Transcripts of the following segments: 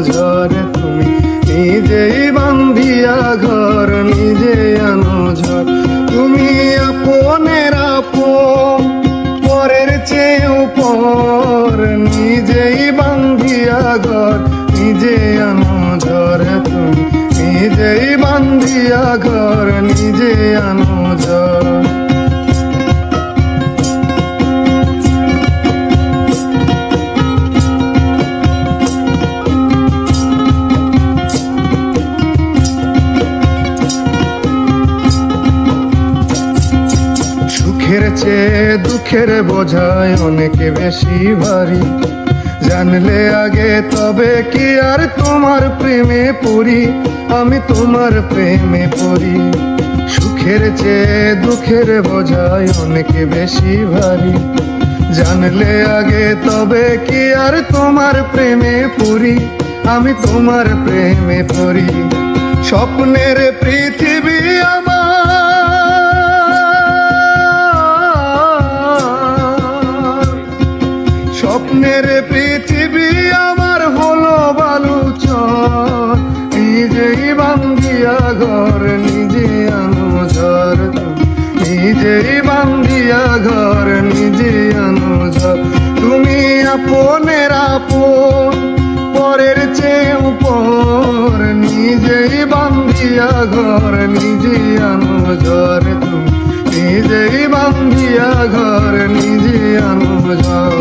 ঝড় তুমি নিজেই বান্ধিয়া ঘর, নিজে আনো ঝড়। তুমি আপনের আপন, পরের চেয়ে উপর, নিজেই বান্ধিয়া ঘর, নিজে আনো ঝড়। তুমি নিজেই বান্ধিয়া ঘর, নিজে আনো ঝড়। সুখের চেয়ে দুঃখের বোঝায় অনেক বেশি ভারী, জানলে আগে তবে কি আর তোমার প্রেমে পড়ি, আমি তোমার প্রেমে পড়ি। সুখের চেয়ে দুঃখের বোঝায় অনেক বেশি ভারী, জানলে আগে তবে কি আর তোমার প্রেমে পড়ি, আমি তোমার প্রেমে পড়ি। স্বপ্নের পৃথিবী স্বপ্নের পৃথিবী আমার হলো বালুচর, নিজেই বান্ধিয়া ঘর, নিজে আনো ঝড়। নিজেই বান্ধিয়া ঘর, নিজে আনো ঝড়। তুমি আপনের আপন, পরের চেয়ে উপর, নিজেই বান্ধিয়া ঘর, নিজে আনো ঝড়। তুমি নিজেই বান্ধিয়া ঘর, নিজে আনো ঝড়।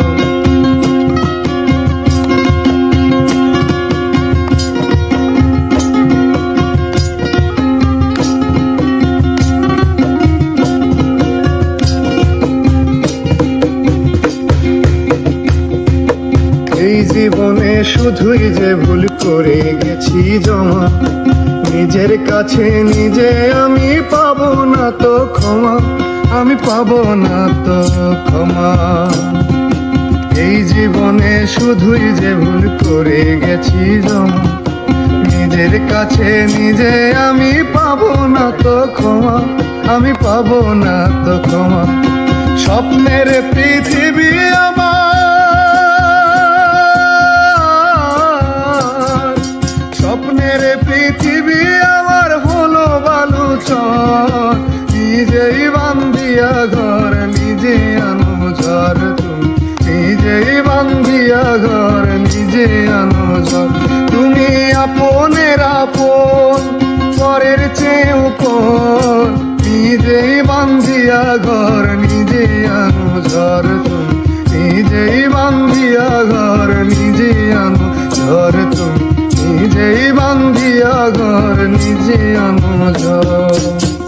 এই জীবনে শুধুই যে ভুল করে গেছি জমা, নিজের কাছে নিজে আমি পাবো না তো ক্ষমা, আমি পাবো না তো ক্ষমা। এই জীবনে শুধুই যে ভুল করে গেছি জমা, নিজের কাছে নিজে আমি পাবো না তো ক্ষমা, আমি পাবো না তো ক্ষমা। স্বপ্নের পৃথিবী স্বপ্নের পৃথিবী আমার হলো বালুচর, নিজেই বান্ধিয়া ঘর, নিজে আনো ঝড়। তুমি নিজেই বান্ধিয়া ঘর, নিজে আনো ঝড়। তুমি আপনের আপন, পরের চেয়ে উপর, নিজেই বান্ধিয়া ঘর, নিজে আনো ঝড়। তুমি নিজেই বান্ধিয়া ঘর, নিজে আনো ঝড়। তুমি নিজেই বান্ধিয়া ঘর, নিজে আনো ঝড়।